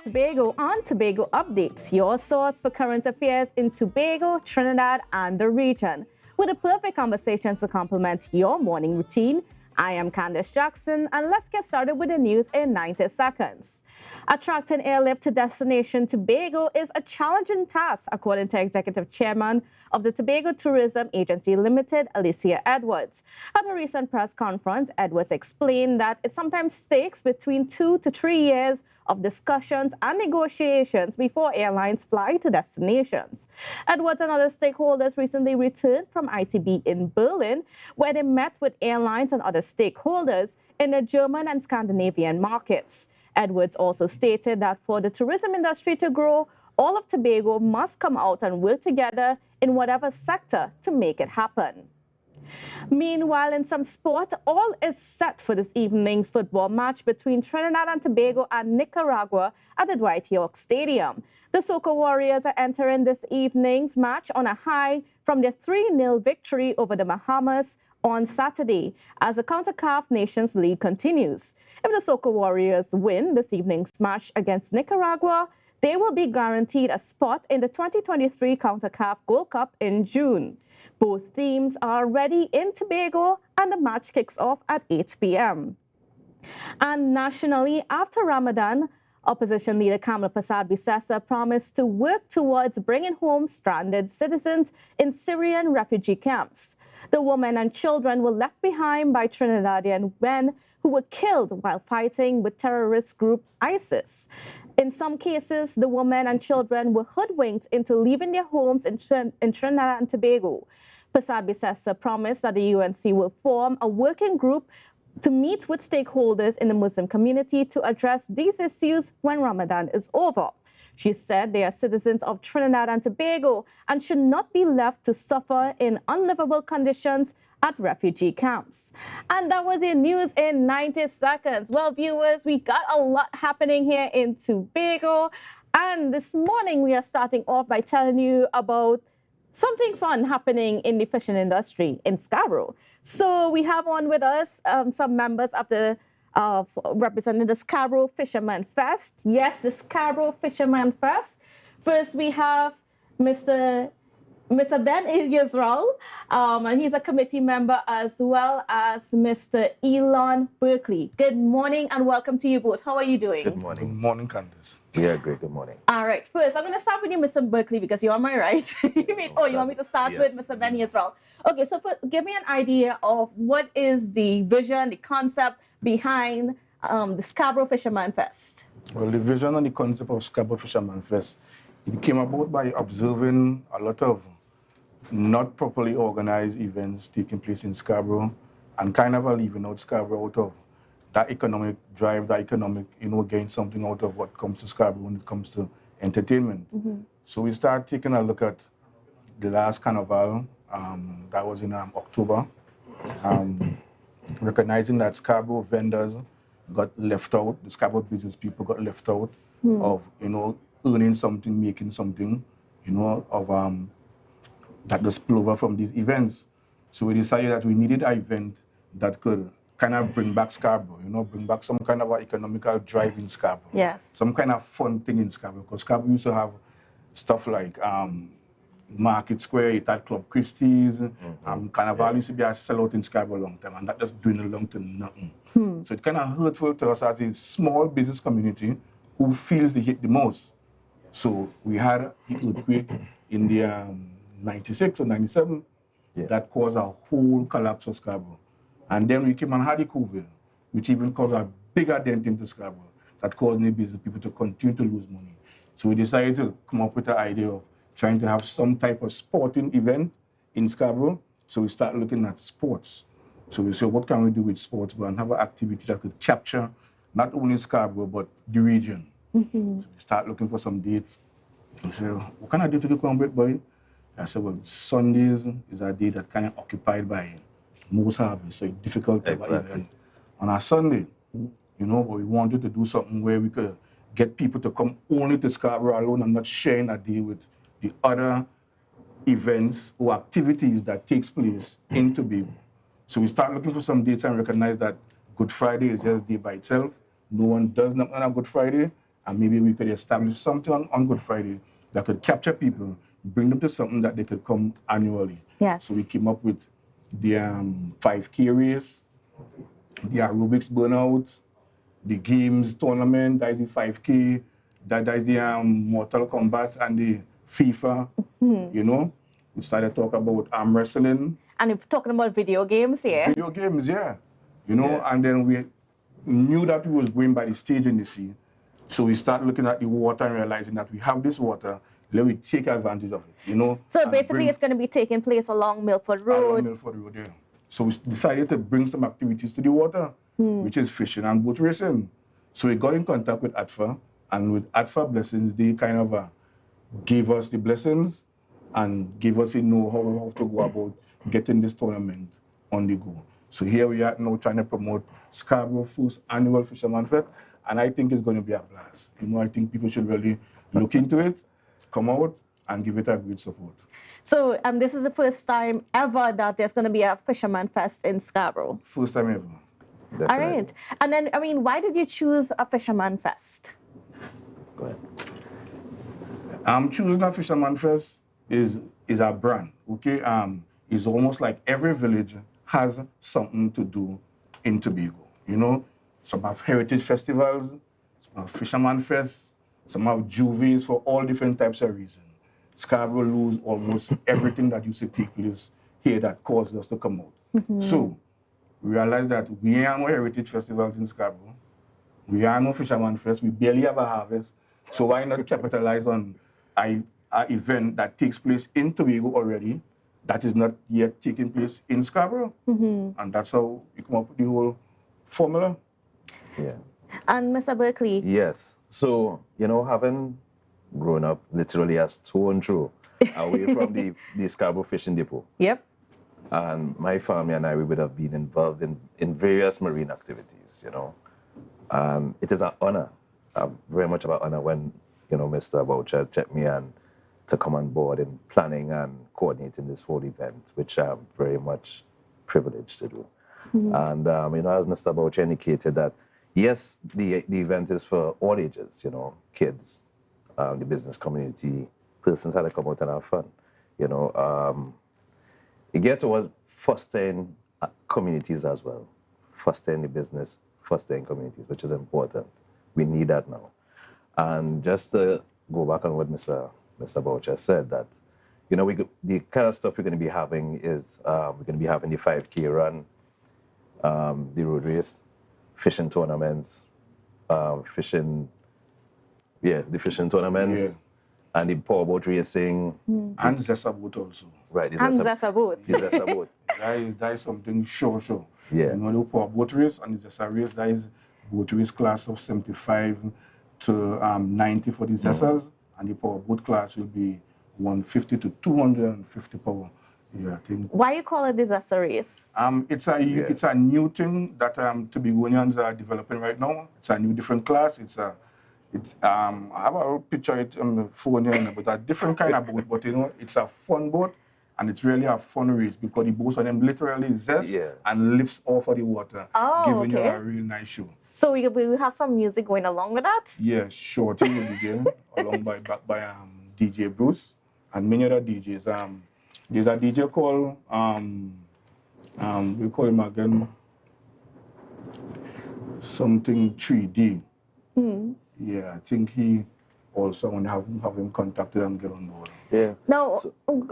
Tobago on Tobago Updates, your source for current affairs in Tobago, Trinidad, and the region. With the perfect conversations to complement your morning routine, I am Candace Jackson, and let's get started with the news in 90 seconds. Attracting airlift to destination Tobago is a challenging task, according to Executive Chairman of the Tobago Tourism Agency Limited, Elyyahu Edwards. At a recent press conference, Edwards explained that it sometimes takes between 2 to 3 years of discussions and negotiations before airlines fly to destinations. Edwards and other stakeholders recently returned from ITB in Berlin, where they met with airlines and other stakeholders in the German and Scandinavian markets. Edwards also stated that for the tourism industry to grow, all of Tobago must come out and work together in whatever sector to make it happen. Meanwhile, in some sport, all is set for this evening's football match between Trinidad and Tobago and Nicaragua at the Dwight York Stadium. The Soca Warriors are entering this evening's match on a high from their 3-0 victory over the Bahamas on Saturday as the CONCACAF Nations League continues. If the Soca Warriors win this evening's match against Nicaragua, they will be guaranteed a spot in the 2023 CONCACAF Gold Cup in June. Both teams are ready in Tobago, and the match kicks off at 8 p.m. And nationally, after Ramadan, Opposition leader Kamala Persad-Bissessar promised to work towards bringing home stranded citizens in Syrian refugee camps. The women and children were left behind by Trinidadian men who were killed while fighting with terrorist group ISIS. In some cases, the women and children were hoodwinked into leaving their homes in Trinidad and Tobago. Persad-Bissessar promised that the UNC will form a working group to meet with stakeholders in the Muslim community to address these issues when Ramadan is over. She said they are citizens of Trinidad and Tobago and should not be left to suffer in unlivable conditions at refugee camps. And that was your news in 90 seconds. Well, viewers, we got a lot happening here in Tobago. And this morning, we are starting off by telling you about something fun happening in the fishing industry in Scarborough. So we have on with us some members of the representing the Scarborough Fisherman Fest. Yes, the Scarborough Fisherman Fest. First, we have Mr. Ben Yisrsel, and he's a committee member, as well as Mr. Elon Berkley. Good morning and welcome to you both. How are you doing? Good morning. Good morning, Candace. Yeah, great. Good morning. All right. First, I'm going to start with you, Mr. Berkley, because you're on my right. You want me to start Yes. with Mr. Ben Yisrsel? Okay, so give me an idea of what is the vision, the concept behind the Scarborough Fisherman Fest. Well, the vision and the concept of Scarborough Fisherman Fest, it came about by observing a lot of not properly organized events taking place in Scarborough and kind of leaving out Scarborough out of that economic drive, that economic, gain something out of what comes to Scarborough when it comes to entertainment. Mm-hmm. So we started taking a look at the last carnival, that was in October, recognizing that Scarborough vendors got left out, the Scarborough business people got left out of, earning something, making something, of that the spillover from these events. So we decided that we needed an event that could kind of bring back Scarborough, bring back some kind of economical drive in Scarborough. Yes. Some kind of fun thing in Scarborough, because Scarborough used to have stuff like Market Square, it had Club Christie's, Carnival used to be a sellout in Scarborough a long time, and that just doing along to nothing. So it's kind of hurtful to us as a small business community who feels the hit the most. So we had the earthquake in the 96 or 97 that caused a whole collapse of Scarborough. And then we came and had the COVID, which even caused a bigger dent into Scarborough that caused the business people to continue to lose money. So we decided to come up with the idea of trying to have some type of sporting event in Scarborough. So we started looking at sports. So we said, what can we do with sports and have an activity that could capture not only Scarborough, but the region. So we start looking for some dates. We said, what can I do to do come with, boy? I said, well, Sundays is a day that's kind of occupied by most harvest, so it's difficult to have an event on a Sunday. But we wanted to do something where we could get people to come only to Scarborough alone and not sharing a day with the other events or activities that takes place in Tobago. So we start looking for some dates and recognize that Good Friday is just a day by itself. No one does nothing on a Good Friday, and maybe we could establish something on Good Friday that could capture people, bring them to something that they could come annually. Yes. So we came up with the 5K race, the aerobics burnout, the games tournament, that is the 5K, that is the Mortal Kombat and the FIFA, you know. We started talking about arm wrestling. And we're talking about video games here. Video games, yeah. You know, and then we knew that we was going by the stage in the sea. So we started looking at the water and realizing that we have this water, let me take advantage of it, you know. So basically it's going to be taking place along Milford Road. Along Milford Road, yeah. So we decided to bring some activities to the water, which is fishing and boat racing. So we got in contact with ATFA, and with ATFA blessings, they kind of gave us the blessings and gave us a know-how how to go about getting this tournament on the go. So here we are now trying to promote Scarborough first annual Fisherman Fest, and I think it's going to be a blast. You know, I think people should really look into it, come out, and give it a great support. So this is the first time ever that there's going to be a Fisherman Fest in Scarborough? First time ever. Definitely. All right. And then, I mean, why did you choose a Fisherman Fest? Go ahead. Choosing a Fisherman Fest is a brand, okay? It's almost like every village has something to do in Tobago, you know? Some have heritage festivals, some have Fisherman Fest, some have juvies for all different types of reasons. Scarborough lose almost everything that used to take place here that caused us to come out. So we realized that we are no heritage festivals in Scarborough. We are no Fisherman Fest. We barely have a harvest. So why not capitalize on an event that takes place in Tobago already, that is not yet taking place in Scarborough? And that's how we come up with the whole formula. Yeah. And Mr. Berkley? Yes. So, you know, having grown up literally a stone throw away from the Scarborough Fishing Depot. Yep. And my family and I, we would have been involved in various marine activities, you know. And it is an honor, very much of an honor when, you know, Mr. Boucher checked me and to come on board in planning and coordinating this whole event, which I'm very much privileged to do. And, you know, as Mr. Boucher indicated that, yes, the event is for all ages, you know, kids, the business community, persons had to come out and have fun, you know. It gets towards fostering communities as well, fostering the business, fostering communities, which is important. We need that now. And just to go back on what Mr. Boucher said, that, you know, the kind of stuff we're going to be having is we're going to be having the 5K run, the road race, fishing tournaments, the fishing tournaments, and the powerboat racing. And Zessa boat also. Right. And Zessa boat. The Zessa boat. That is something sure. Yeah. You know, the powerboat race and the Zessa race, that is boat race class of 75 to 90 for the Zessas, and the powerboat class will be 150 to 250 power. Yeah, I think. Why you call it the Zessa race? It's a new thing that Tobagonians are developing right now. It's a new different class. I have a picture it on the phone here, but a different kind of boat. But you know, it's a fun boat, and it's really a fun race because the boats on them literally zest and lifts off of the water, giving you a real nice show. So we will have some music going along with that? Yeah, sure. Thing will be there, along by DJ Bruce and many other DJs. There's a DJ called we call him again something 3D. Yeah, I think he also want to have him contacted and get on board. Yeah. Now,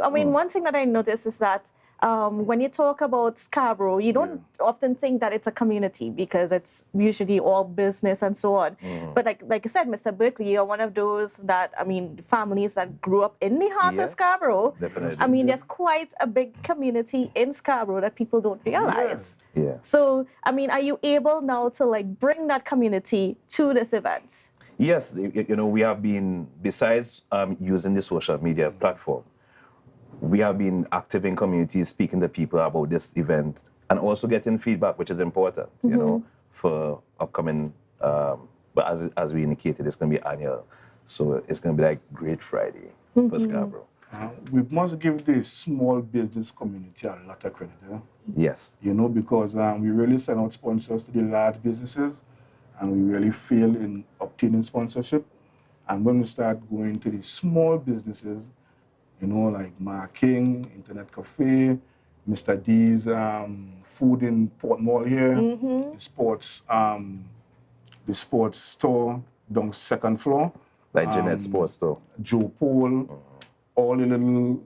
I mean, one thing that I noticed is that when you talk about Scarborough, you don't often think that it's a community because it's usually all business and so on. But like you said, Mr. Berkley, you're one of those that, I mean, families that grew up in the heart of Scarborough. Definitely. I mean, there's quite a big community in Scarborough that people don't realize. Yeah. So, I mean, are you able now to like bring that community to this event? Yes, you know, we have been, besides using the social media platform, we have been active in communities, speaking to people about this event, and also getting feedback, which is important, you know, for upcoming, but as we indicated, it's going to be annual. So it's going to be like Great Friday for Scarborough. We must give the small business community a lot of credit. Yes. You know, because we really send out sponsors to the large businesses, and we really failed in obtaining sponsorship. And when we start going to the small businesses, you know, like Ma King, Internet Cafe, Mr. D's food in Port Mall here, the sports store down second floor. Like Jeanette Sports Store. Joe Paul, all the little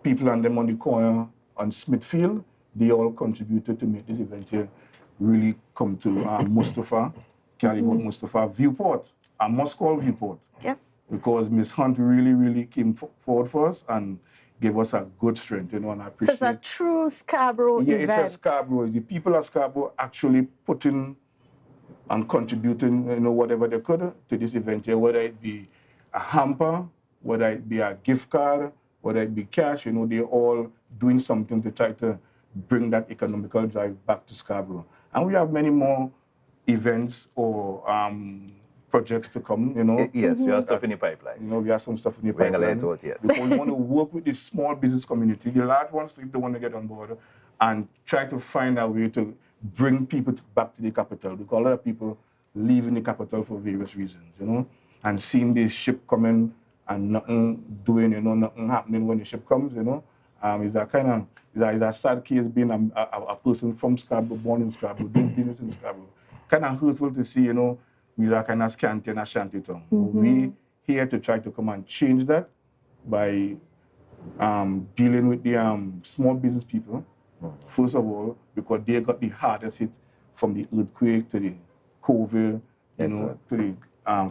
people and them on the corner on Smithfield, they all contributed to make this event here really come to Mustafa, Calibut Mustafa Viewport. I must call Viewport. Yes. Because Miss Hunt really came forward for us and gave us a good strength, you know, and I appreciate it. So it's a true Scarborough event. Yeah, it's a Scarborough. The people of Scarborough actually put in and contributing, you know, whatever they could to this event here, whether it be a hamper, whether it be a gift card, whether it be cash, you know, they're all doing something to try to bring that economical drive back to Scarborough. And we have many more events or projects to come, you know. Yes, we have stuff in the pipeline. You know, we have some stuff in the pipeline. Because we want to work with the small business community, the large ones, if they want to get on board, and try to find a way to bring people back to the capital. Because a lot of people leaving the capital for various reasons, you know, and seeing the ship coming and nothing doing, you know, nothing happening when the ship comes, you know. It's a kind of, it's a sad case being a person from Scarborough, born in Scarborough, doing business in Scarborough. Kind of hurtful to see, you know, we are kind of scanty and a shanty tongue. We here to try to come and change that by dealing with the small business people, first of all, because they got the hardest hit from the earthquake to the COVID, you know, to the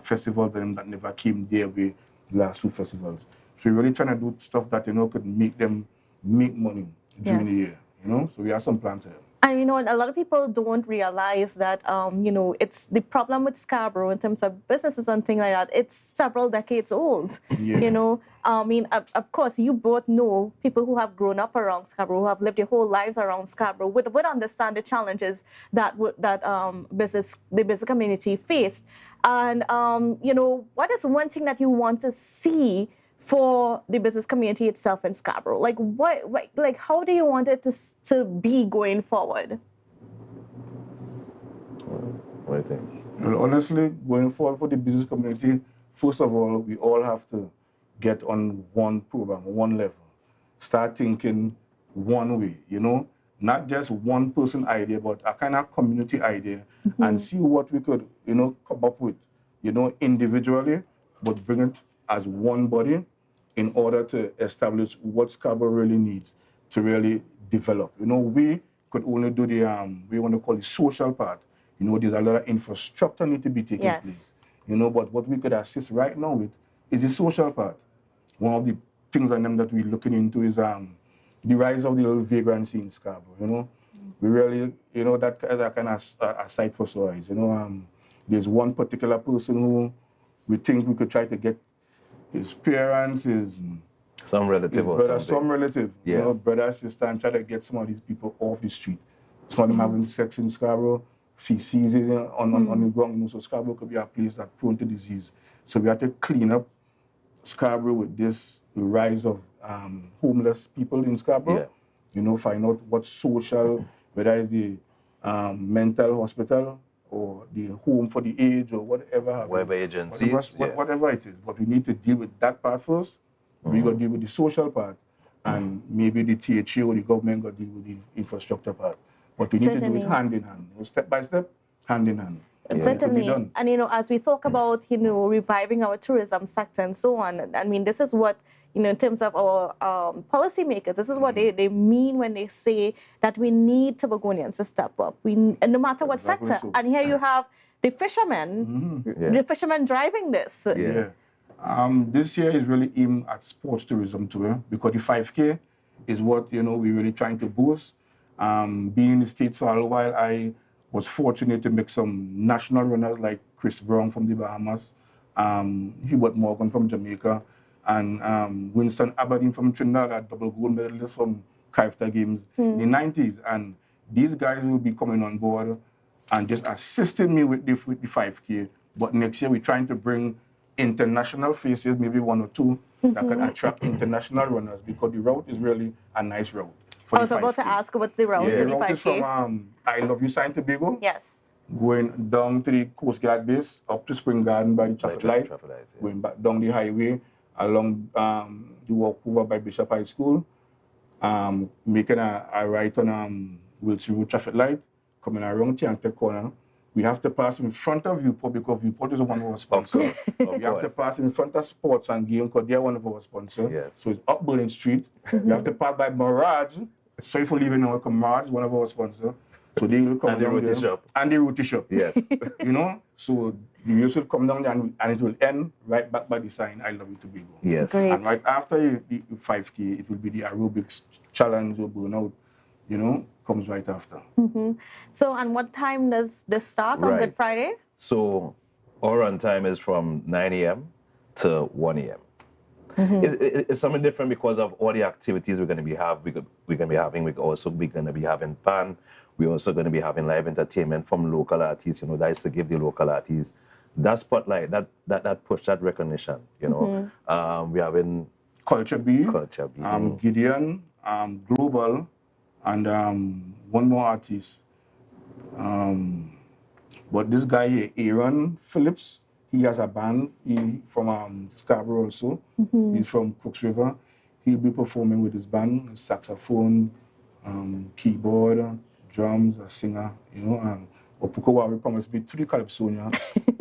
festivals that never came their way, the last two festivals. So we're really trying to do stuff that, you know, could make them make money during the year, you know? So we have some plans here. And, you know, a lot of people don't realize that, you know, it's the problem with Scarborough in terms of businesses and things like that. It's several decades old, you know. I mean, of course, you both know people who have grown up around Scarborough, who have lived their whole lives around Scarborough, would understand the challenges that the business community faced. And, you know, what is one thing that you want to see for the business community itself in Scarborough? Like, like how do you want it to be going forward? What do you think? Well, honestly, going forward for the business community, first of all, we all have to get on one program, one level. Start thinking one way, you know? Not just one person idea, but a kind of community idea, and see what we could, you know, come up with, you know, individually, but bring it as one body in order to establish what Scarborough really needs to really develop. You know, we could only do the, we want to call it social part. You know, there's a lot of infrastructure need to be taking place. You know, but what we could assist right now with is the social part. One of the things on them that we're looking into is the rise of the little vagrancy in Scarborough, you know. We really, you know, that kind of a sight for sore eyes. You know, there's one particular person who we think we could try to get his parents, some relative or brother, something. some relative, you know, brother, sister, and try to get some of these people off the street. Some of them having sex in Scarborough, feces on the ground, you know, so Scarborough could be a place that's prone to disease. So we have to clean up Scarborough with this rise of homeless people in Scarborough. You know, find out what social, whether it's the mental hospital or the home for the aged or whatever. Whatever agencies. Whatever it is. But we need to deal with that part first. We got to deal with the social part. And maybe the THA or the government got to deal with the infrastructure part. But we need to do it hand in hand. Step by step, hand in hand. Certainly. And, you know, as we talk about, you know, reviving our tourism sector and so on, I mean, this is what, you know, in terms of our policymakers, this is what they mean when they say that we need Tobagonians to step up, no matter what sector. So. And here you have the fishermen, the fishermen driving this. This year is really aimed at sports tourism too, because the 5K is what, you know, we're really trying to boost. Being in the States for a while, I was fortunate to make some national runners like Chris Brown from the Bahamas, Hubert Morgan from Jamaica, and Winston Aberdeen from Trinidad, a double gold medalist from Kaifta Games in the 90s. And these guys will be coming on board and just assisting me with the 5K. But next year, we're trying to bring international faces, maybe one or two, that can attract international runners, because the route is really a nice route. I was about to ask, what's the route? The route is from I Love You, Tobago. Yes. going down to the Coast Guard base, up to Spring Garden by the traffic light, Yeah. going back down the highway, along the walk over by Bishop High School, making a right on Wilson Road traffic light, coming around Tiante Corner. We have to pass in front of Viewport because Viewport is one of our sponsors. We have to pass in front of Sports and Game because they're one of our sponsors. Yes. So it's up Berlin Street. We have to pass by Mirage. Sorry for leaving now, Mirage, one of our sponsors. So they will come and the roti shop. And the roti shop. Yes. You know, so the race will come down there and it will end right back by the sign, I love you, Tobago. Yes. Great. And right after the 5K, it will be the aerobics challenge or burnout, you know, comes right after. So, and what time does this start on Good Friday? So, our run time is from 9 a.m. to 1 a.m. It's something different because of all the activities we're going to be having. We're also going to be having pan. We're also going to be having live entertainment from local artists. You know, that is to give the local artists that spotlight, that push, that recognition. You know, we're having Culture B, Gideon, Global, and one more artist. But this guy here, Aaron Phillips, he has a band. He from Scarborough also. He's from Cooks River. He'll be performing with his band, saxophone, keyboard, drums, a singer. You know, Opukowari promised me 3 calypsonia.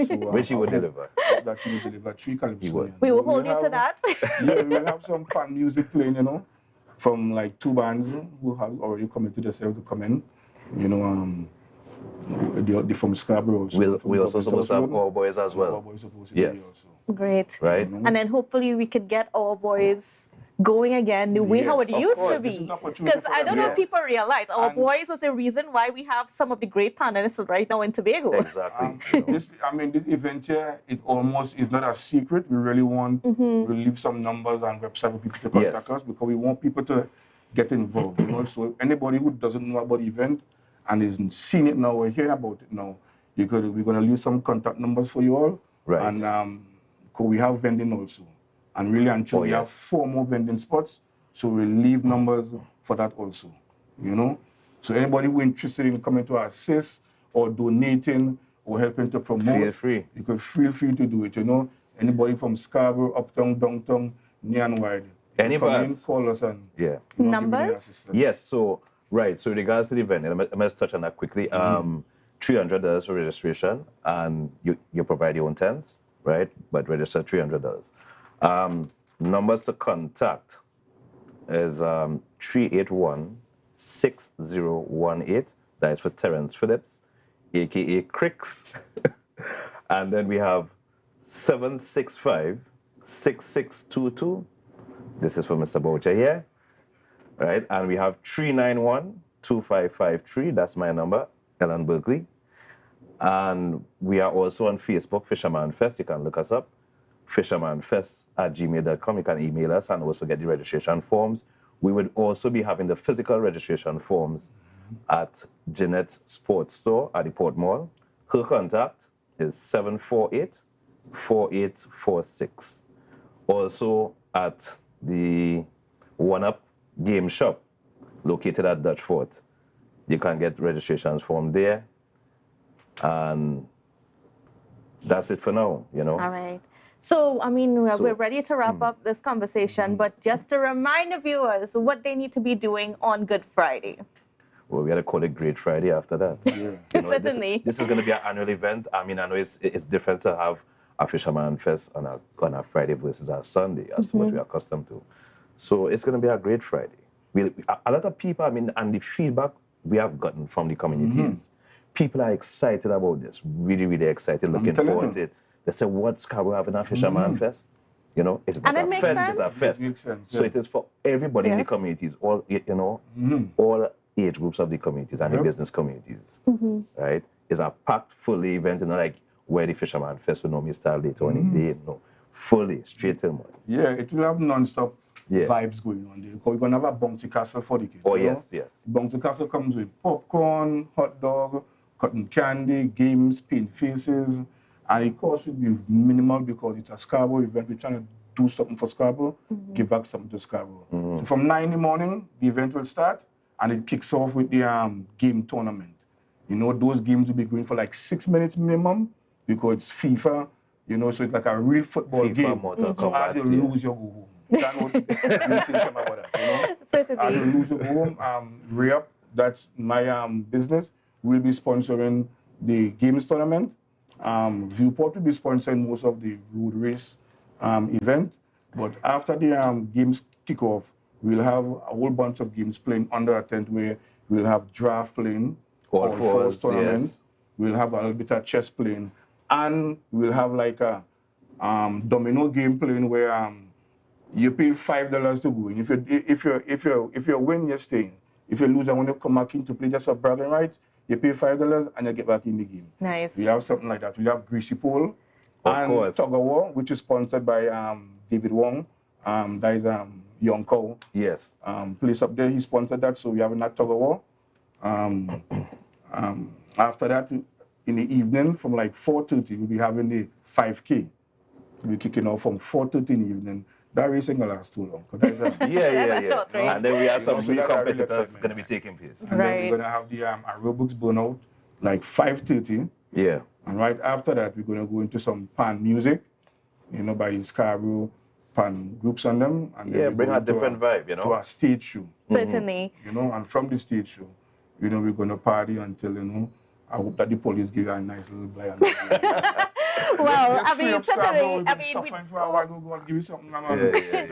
So, which he will deliver. That he will deliver 3 calypsonia. We will hold you to that. Yeah, we'll have some pan music playing, you know, from like 2 bands who have already committed themselves to come in. You know, they're from Scarborough. We also supposed to have our boys as well. Our boys supposed to be also. Great. Right. And then hopefully we could get our boys going again the way how it used to be. Because I don't know if people realize our boys was the reason why we have some of the great panelists right now in Tobago. Exactly. This event here, it almost is not a secret. We really want to leave some numbers and website for people to contact us because we want people to get involved. You know, so anybody who doesn't know about the event and isn't seen it now or hearing about it now, we're going to leave some contact numbers for you all. Right. And we have vending also. And really and truly, we have 4 more vending spots, so we'll leave numbers for that also, you know. So anybody who is interested in coming to assist or donating or helping to promote, feel free. You can feel free to do it, you know. Anybody from Scarborough, uptown, downtown, near and wide. Anybody. Come in, call us and numbers? Yes, so in regards to the event, I must touch on that quickly. $300 for registration, and you provide your own tents, right? But register $300. Numbers to contact is 381-6018. That is for Terrence Phillips, aka Cricks. And then we have 765-6622. This is for Mr. Boucher here, right? And we have 391-2553. That's my number, Elon Berkley. And we are also on Facebook, Fisherman Fest. You can look us up. fishermanfest@gmail.com. You can email us and also get the registration forms. We would also be having the physical registration forms at Jeanette's Sports Store at the Port Mall. Her contact is 748-4846. Also at the One Up Game Shop located at Dutch Fort. You can get registrations form there. And that's it for now, you know. All right. So, I mean, we're ready to wrap up this conversation, but just to remind the viewers what they need to be doing on Good Friday. Well, we got to call it Great Friday after that. Yeah. You know, certainly. This is going to be an annual event. I mean, I know it's different to have a Fisherman Fest on a Friday versus a Sunday, as to what we're accustomed to. So it's going to be a great Friday. A lot of people, I mean, and the feedback we have gotten from the communities, people are excited about this, really, really excited, looking forward to it. They say, what's Scarborough having a Fisherman Fest? You know, it's not a fest, it's a fest. Makes sense, So it is for everybody in the communities, all, you know, all age groups of the communities and the business communities, right? It's a packed, fully event, you know, like where the Fisherman Fest will normally start later on in the day, no, fully, straight till morning. Yeah, it will have non-stop vibes going on there. Because we're going to have a bouncy castle for the kids. Oh, yes, yes. Bouncy castle comes with popcorn, hot dog, cotton candy, games, paint faces. And the cost will be minimal because it's a Scarborough event. We're trying to do something for Scarborough, give back something to Scarborough. So from 9 in the morning, the event will start, and it kicks off with the game tournament. You know, those games will be going for like 6 minutes minimum because it's FIFA, you know, so it's like a real football FIFA, game. Mortal So Kombat, as you yeah. lose, you go home. You can't really say something about that, you know? Certainly. As you lose, you go home. Re-up, that's my business, will be sponsoring the games tournament. Viewport will be sponsoring most of the road race event. But after the games kick off, we'll have a whole bunch of games playing under a tent where we'll have draft playing, All fours, tournament. yes. We'll have a little bit of chess playing, and we'll have like a domino game playing where you pay $5 to go in. If you win, you're staying. If you lose, I want to come back in to play just for bragging rights. You pay $5 and you get back in the game. Nice. We have something like that. We have Greasy Pole and course. Tobago, which is sponsored by David Wong. That is Young Cow. Yes. Place up there, he sponsored that, so we have that Tobago. After that, in the evening, from like 4:30, we'll be having the 5K. We'll be kicking off from 4:30 in the evening. That race ain't gonna last too long. Yeah. And then we have some so real that really competitors excitement. going to be taking place. And then we're gonna have the aerobics burnout, like 5:30. Yeah. And right after that, we're gonna go into some pan music, you know, by Scarborough pan groups on them. And then we bring go a into different vibe, you know. to a stage show. Certainly. You know, and from the stage show, you know, we're gonna party until, you know, I hope that the police give you a nice little blind. Well, I Free mean, up Scarborough, certainly, we've I been mean, suffering for a while. We'll go and give you something.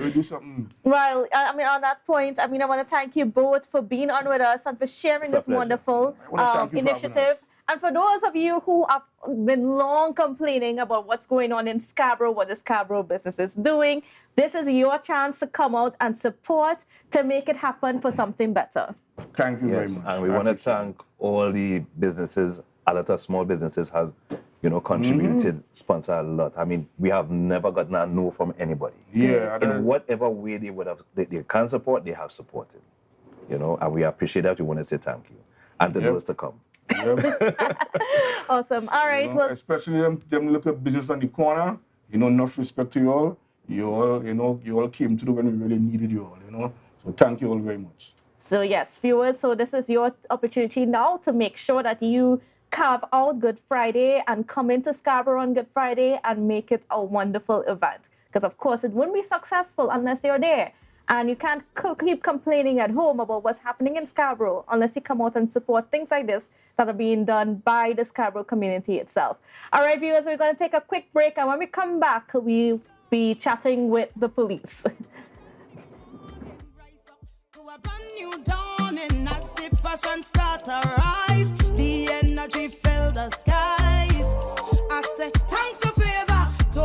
We'll do something. well, I mean, on that point, I mean, I want to thank you both for being on with us and for sharing It's a this pleasure. wonderful I wanna thank you for having initiative. us. And for those of you who have been long complaining about what's going on in Scarborough, what the Scarborough business is doing, this is your chance to come out and support to make it happen for something better. Thank you very Yes, much. and we I want to appreciate it. thank all the businesses, a lot of small businesses has, you know, contributed, sponsored a lot. I mean, we have never gotten a no from anybody. Yeah, In whatever way they would have, they can support, they have supported. You know, and we appreciate that. We want to say thank you. And to those to come. Awesome. All right. You know, Well, especially them local business on the corner, you know, enough respect to you all. You all came through when we really needed you all, you know. So thank you all very much. so yes, viewers, so this is your opportunity now to make sure that you carve out Good Friday and come into Scarborough on Good Friday and make it a wonderful event. Because of course it wouldn't be successful unless you're there. And you can't keep complaining at home about what's happening in Scarborough unless you come out and support things like this that are being done by the Scarborough community itself. All right, viewers, we're going to take a quick break. And when we come back, we'll be chatting with the police. To a brand new dawning as the passion start to rise.